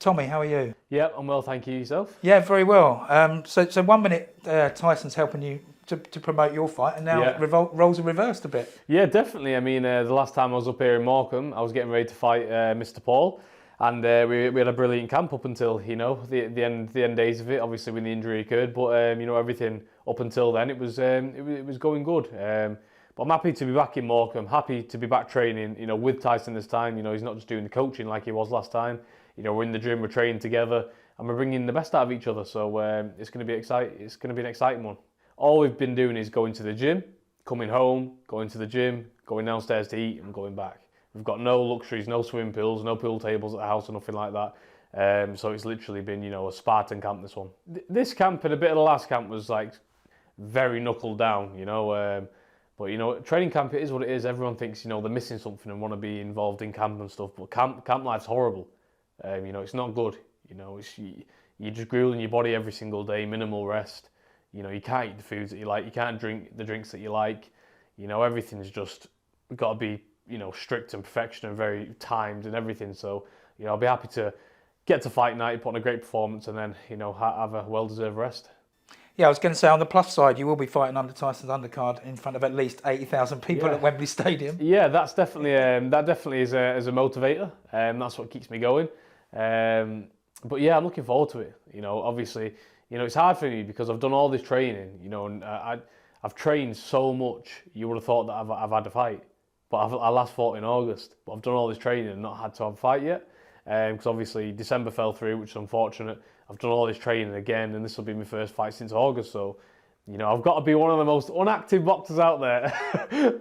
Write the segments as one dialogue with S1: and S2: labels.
S1: Tommy, how are you?
S2: Yeah, I'm well, thank you. Yourself?
S1: Yeah, very well. So 1 minute Tyson's helping you to promote your fight, and now
S2: Yeah.
S1: roles are reversed a bit.
S2: Yeah, definitely. I mean, the last time I was up here in Morecambe, I was getting ready to fight Mr. Paul, and we had a brilliant camp up until the end days of it. Obviously, when the injury occurred, but everything up until then it was going good. But I'm happy to be back in Morecambe. Happy to be back training. With Tyson this time. He's not just doing the coaching like he was last time. We're in the gym, we're training together, and we're bringing the best out of each other. So it's going to be exciting. It's going to be an exciting one. All we've been doing is going to the gym, coming home, going to the gym, going downstairs to eat, and going back. We've got no luxuries, no swimming pools, no pool tables at the house, or nothing like that. So it's literally been, a Spartan camp. This one, this camp and a bit of the last camp was like very knuckled down. But training camp, it is what it is. Everyone thinks they're missing something and want to be involved in camp and stuff. But camp life's horrible. It's not good. You're just grueling your body every single day, minimal rest. You can't eat the foods that you like. You can't drink the drinks that you like. Everything's just got to be, strict and perfection and very timed and everything. So, I'll be happy to get to fight night, put on a great performance, and then, have a well-deserved rest.
S1: Yeah, I was going to say, on the plus side, you will be fighting under Tyson's undercard in front of at least 80,000 people at Wembley Stadium.
S2: Yeah, that's definitely that definitely is a motivator. That's what keeps me going. But yeah, I'm looking forward to it. Obviously, it's hard for me because I've done all this training. And I've trained so much. You would have thought that I've had a fight, but I last fought in August. But I've done all this training and not had to have a fight yet. Because obviously December fell through, which is unfortunate. I've done all this training again, and this will be my first fight since August. So, I've got to be one of the most unactive boxers out there.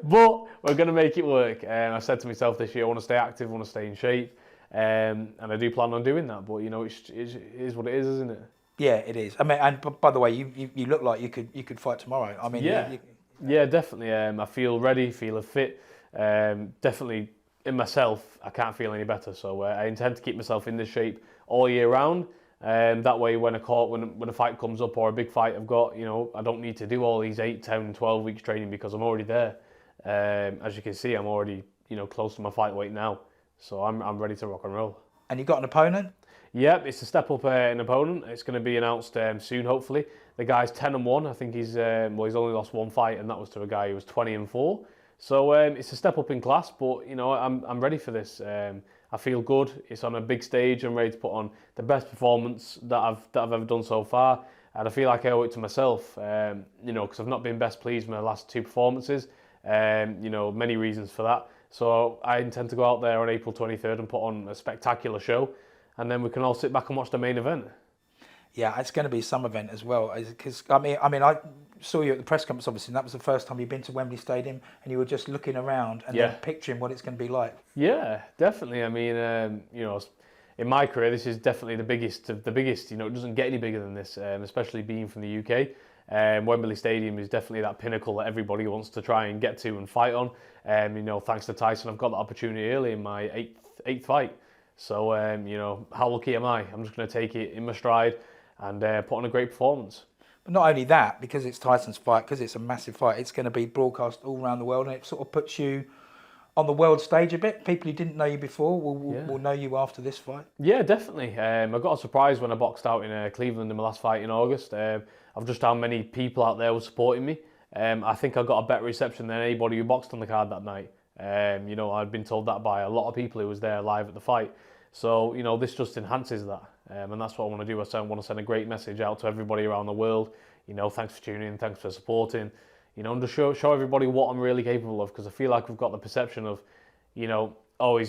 S2: But we're going to make it work. I said to myself this year, I want to stay active, I want to stay in shape. And I do plan on doing that. But, it is what it is, isn't it?
S1: Yeah, it is. I mean, and by the way, you look like you could fight tomorrow. I mean,
S2: yeah, definitely. I feel ready, feel fit. Definitely in myself, I can't feel any better. So I intend to keep myself in this shape all year round. That way, when a fight comes up or a big fight I've got, I don't need to do all these 8, 10, 12 weeks training because I'm already there. As you can see, I'm already close to my fight weight now. So I'm ready to rock and roll.
S1: And you got an opponent?
S2: Yep, it's a step up an opponent. It's going to be announced soon, hopefully. The guy's 10-1. I think he's only lost one fight, and that was to a guy who was 20-4. So it's a step up in class, but I'm ready for this. I feel good. It's on a big stage. I'm ready to put on the best performance that I've ever done so far, and I feel like I owe it to myself. Because I've not been best pleased with my last 2 performances. Many reasons for that. So I intend to go out there on April 23rd and put on a spectacular show, and then we can all sit back and watch the main event.
S1: Yeah, it's going to be some event as well. Because I saw you at the press conference, obviously, and that was the first time you've been to Wembley Stadium, and you were just looking around and then picturing what it's going to be like. Yeah,
S2: definitely. I mean, in my career, this is definitely the biggest of the biggest. It doesn't get any bigger than this, especially being from the UK. Wembley Stadium is definitely that pinnacle that everybody wants to try and get to and fight on. Thanks to Tyson, I've got that opportunity early in my eighth fight. So, how lucky am I? I'm just going to take it in my stride and put on a great performance.
S1: But not only that, because it's Tyson's fight, because it's a massive fight, it's going to be broadcast all around the world, and it sort of puts you on the world stage a bit. People who didn't know you before will know you after this fight.
S2: Yeah, definitely. I got a surprise when I boxed out in Cleveland in my last fight in August. Of just how many people out there were supporting me. I think I got a better reception than anybody who boxed on the card that night. I'd been told that by a lot of people who was there live at the fight. So, this just enhances that. And that's what I want to do. I want to send a great message out to everybody around the world. Thanks for tuning in, thanks for supporting. And to show everybody what I'm really capable of, because I feel like we've got the perception of, he's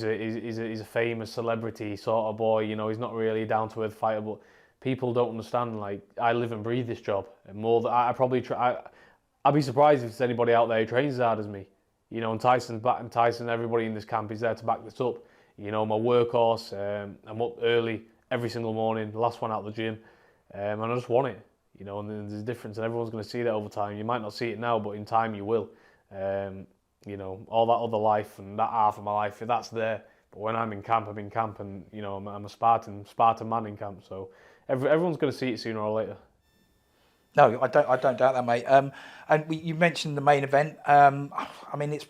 S2: a famous celebrity sort of boy. He's not really a down to earth fighter. But people don't understand. Like, I live and breathe this job, and more than I probably try. I'd be surprised if there's anybody out there who trains as hard as me. And Tyson's back, and Tyson, everybody in this camp is there to back this up. My workhorse. I'm up early every single morning, the last one out of the gym, and I just want it. And there's a difference, and everyone's going to see that over time. You might not see it now, but in time you will. All that other life and that half of my life, that's there. But when I'm in camp, I'm in camp, and I'm a Spartan man in camp. So everyone's going to see it sooner or later.
S1: No, I don't doubt that, mate. And you mentioned the main event. It's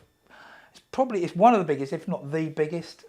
S1: one of the biggest, if not the biggest,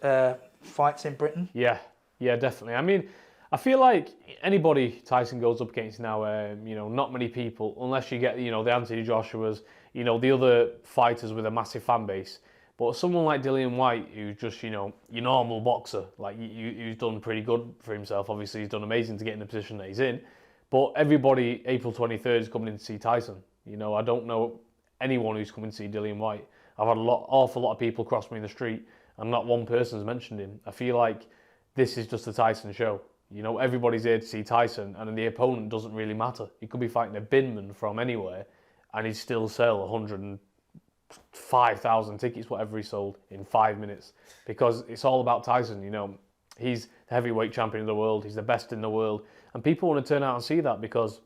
S1: fights in Britain.
S2: Yeah, Yeah, definitely. I mean, I feel like anybody Tyson goes up against now, not many people, unless you get, the Anthony Joshuas, the other fighters with a massive fan base. But someone like Dillian Whyte, who's just, your normal boxer, like who's done pretty good for himself. Obviously, he's done amazing to get in the position that he's in. But everybody, April 23rd, is coming in to see Tyson. I don't know anyone who's coming to see Dillian Whyte. I've had awful lot of people cross me in the street, and not one person's mentioned him. I feel like this is just a Tyson show. Everybody's here to see Tyson, and the opponent doesn't really matter. He could be fighting a binman from anywhere, and he'd still sell 105,000 tickets, whatever he sold, in 5 minutes. Because it's all about Tyson, He's the heavyweight champion of the world. He's the best in the world. And people want to turn out and see that because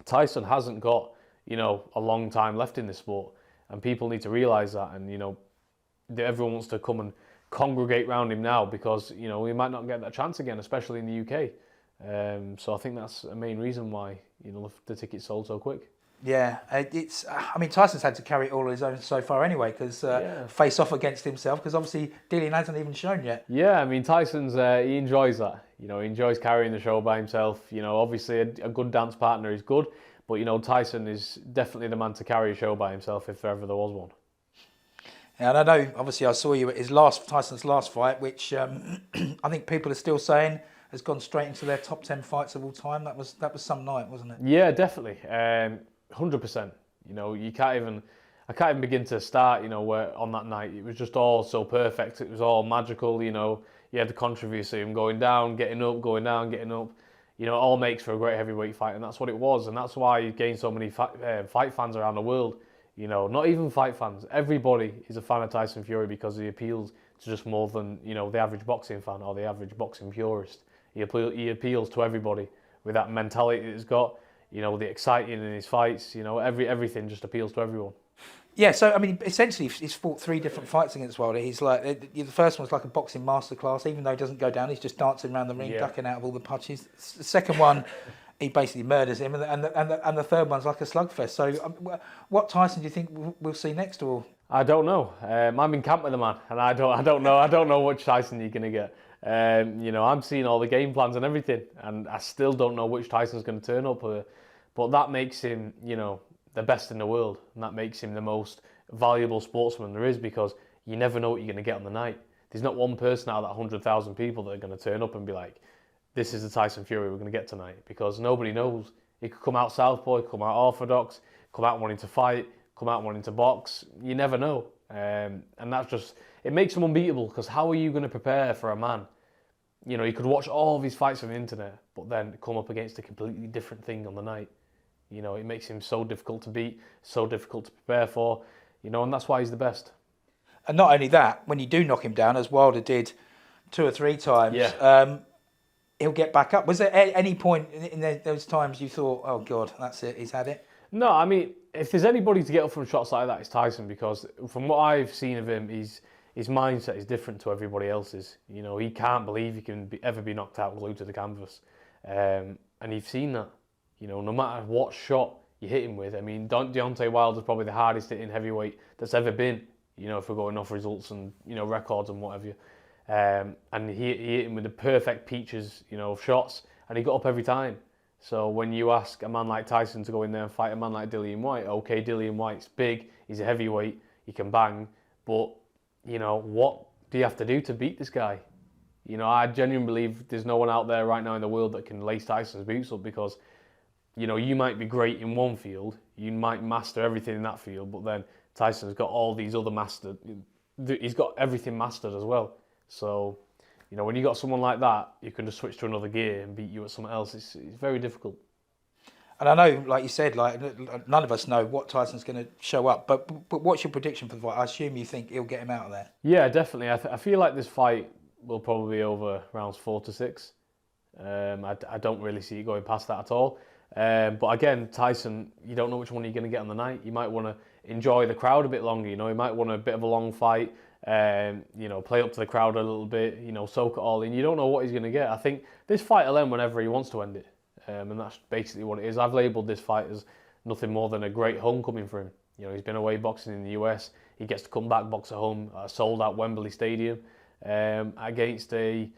S2: Tyson hasn't got, a long time left in this sport. And people need to realise that. And, that everyone wants to come and congregate around him now because, we might not get that chance again, especially in the UK. So I think that's a main reason why, the tickets sold so quick.
S1: Yeah, Tyson's had to carry it all on his own so far anyway, because face off against himself, because obviously Dillian hasn't even shown yet.
S2: Yeah, Tyson's, he enjoys that. He enjoys carrying the show by himself. Obviously a good dance partner is good, but, Tyson is definitely the man to carry a show by himself if ever there was one.
S1: Yeah, and I know, obviously, I saw you at Tyson's last fight, which I think people are still saying has gone straight into their top 10 fights of all time. That was some night, wasn't it?
S2: Yeah, definitely. 100%. I can't even begin to start, where on that night. It was just all so perfect. It was all magical, You had the controversy of him going down, getting up, going down, getting up. It all makes for a great heavyweight fight, and that's what it was. And that's why he gained so many fight fans around the world. Not even fight fans. Everybody is a fan of Tyson Fury because he appeals to just more than, the average boxing fan or the average boxing purist. He appeals to everybody with that mentality that he's got. The exciting in his fights, everything just appeals to everyone.
S1: Yeah, so, essentially, he's fought 3 different fights against Wilder. He's like, the first one's like a boxing masterclass. Even though he doesn't go down, he's just dancing around the ring, ducking out of all the punches. The second one, he basically murders him. And the third one's like a slugfest. So, what Tyson do you think we'll see next? Or
S2: I don't know. I'm in camp with the man, and I don't know which Tyson you're going to get. I'm seeing all the game plans and everything, and I still don't know which Tyson's going to turn up. But that makes him, the best in the world, and that makes him the most valuable sportsman there is because you never know what you're going to get on the night. There's not one person out of that 100,000 people that are going to turn up and be like, this is the Tyson Fury we're going to get tonight, because nobody knows. He could come out southpaw, he could come out orthodox, come out wanting to fight, come out wanting to box. You never know. And that's just, it makes him unbeatable, because how are you going to prepare for a man? You could watch all of his fights on the internet, but then come up against a completely different thing on the night. It makes him so difficult to beat, so difficult to prepare for, and that's why he's the best.
S1: And not only that, when you do knock him down, as Wilder did 2 or 3 times, he'll get back up. Was there any point in those times you thought, oh God, that's it, he's had it?
S2: No, if there's anybody to get up from shots like that, it's Tyson, because from what I've seen of him, his mindset is different to everybody else's. He can't believe he can ever be knocked out glued to the canvas. And you've seen that. No matter what shot you hit him with. Deontay Wilder's probably the hardest hitting heavyweight that's ever been, if we're going off results and, records and whatever. And he hit him with the perfect peaches, of shots, and he got up every time. So when you ask a man like Tyson to go in there and fight a man like Dillian Whyte, okay, Dillian Whyte's big, he's a heavyweight, he can bang, but, what do you have to do to beat this guy? I genuinely believe there's no one out there right now in the world that can lace Tyson's boots up, because you might be great in one field, you might master everything in that field, but then Tyson's got all these other mastered, he's got everything mastered as well. So, when you got someone like that, you can just switch to another gear and beat you at something else. It's very difficult. And
S1: I know, like you said, none of us know what Tyson's going to show up, but what's your prediction for the fight? I assume you think he'll get him out of there.
S2: Yeah, definitely. I feel like this fight will probably be over rounds 4 to 6. I don't really see it going past that at all. But again, Tyson, you don't know which one you're going to get on the night. You might want to enjoy the crowd a bit longer. You might want a bit of a long fight. Play up to the crowd a little bit. Soak it all in. You don't know what he's going to get. I think this fight will end whenever he wants to end it, and that's basically what it is. I've labelled this fight as nothing more than a great homecoming for him. He's been away boxing in the US. He gets to come back, box at home, sold out Wembley Stadium, against a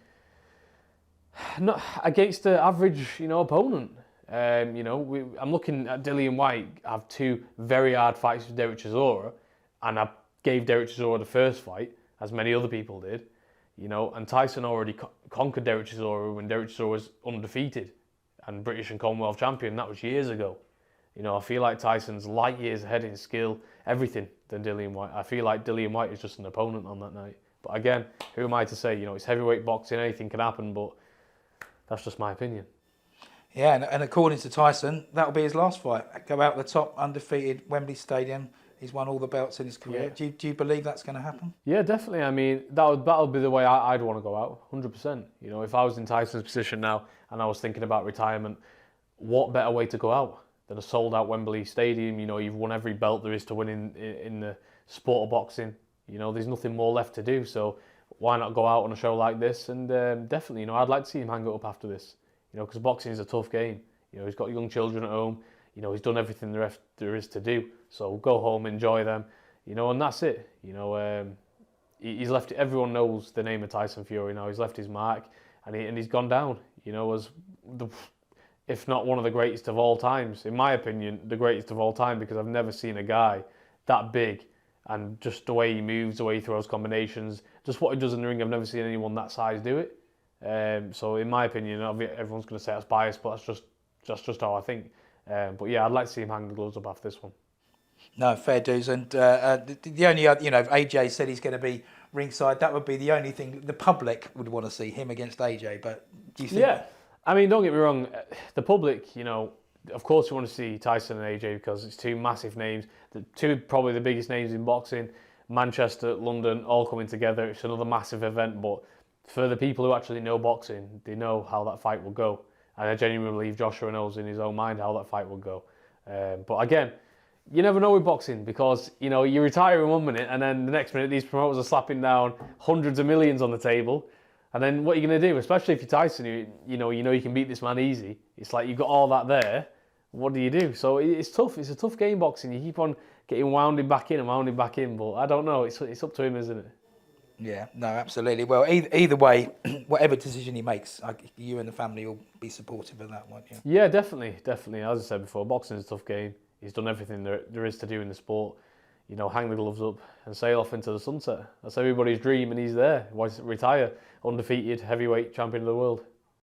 S2: Not against the average, opponent. I'm looking at Dillian Whyte have 2 very hard fights with Derek Chisora, and I gave Derek Chisora the first fight, as many other people did. And Tyson already conquered Derek Chisora when Derek Chisora was undefeated and British and Commonwealth champion. That was years ago. I feel like Tyson's light years ahead in skill, everything, than Dillian Whyte. I feel like Dillian Whyte is just an opponent on that night. But again, who am I to say? It's heavyweight boxing, anything can happen, but that's just my opinion.
S1: Yeah, and according to Tyson, that'll be his last fight. Go out the top, undefeated, Wembley Stadium. He's won all the belts in his career.
S2: Yeah.
S1: Do you believe that's going to happen?
S2: Yeah, definitely. I mean, that'll be the way I'd want to go out, 100%. If I was in Tyson's position now and I was thinking about retirement, what better way to go out than a sold-out Wembley Stadium? You've won every belt there is to win in the sport of boxing. There's nothing more left to do. So why not go out on a show like this? And definitely, I'd like to see him hang it up after this. Because boxing is a tough game. He's got young children at home. He's done everything there is to do. So go home, enjoy them. And that's it. He's left. Everyone knows the name of Tyson Fury now. He's left his mark, and he's gone down. As if not one of the greatest of all times, in my opinion, the greatest of all time. Because I've never seen a guy that big, and just the way he moves, the way he throws combinations, just what he does in the ring. I've never seen anyone that size do it. So in my opinion, everyone's going to say that's biased, but that's just how I think. But yeah, I'd like to see him hang the gloves up after this one.
S1: No, fair dues. And the only other, if AJ said he's going to be ringside, that would be the only thing the public would want to see, him against AJ. But do you think?
S2: Yeah, I mean, don't get me wrong. The public, of course, you want to see Tyson and AJ because it's 2 massive names, probably the biggest names in boxing. Manchester, London, all coming together. It's another massive event, but for the people who actually know boxing, they know how that fight will go. And I genuinely believe Joshua knows in his own mind how that fight will go. But again, you never know with boxing because, you retire in 1 minute and then the next minute these promoters are slapping down hundreds of millions on the table. And then what are you going to do? Especially if you're Tyson, you can beat this man easy. It's like you've got all that there. What do you do? So it's tough. It's a tough game, boxing. You keep on getting wounded back in and wounded back in. But I don't know. It's up to him, isn't it?
S1: Yeah, no, absolutely. Well, either way, whatever decision he makes, you and the family will be supportive of that one. Yeah,
S2: yeah, definitely. As I said before, boxing is a tough game. He's done everything there is to do in the sport. Hang the gloves up and sail off into the sunset. That's everybody's dream, and he's there. Why retire undefeated heavyweight champion of the world?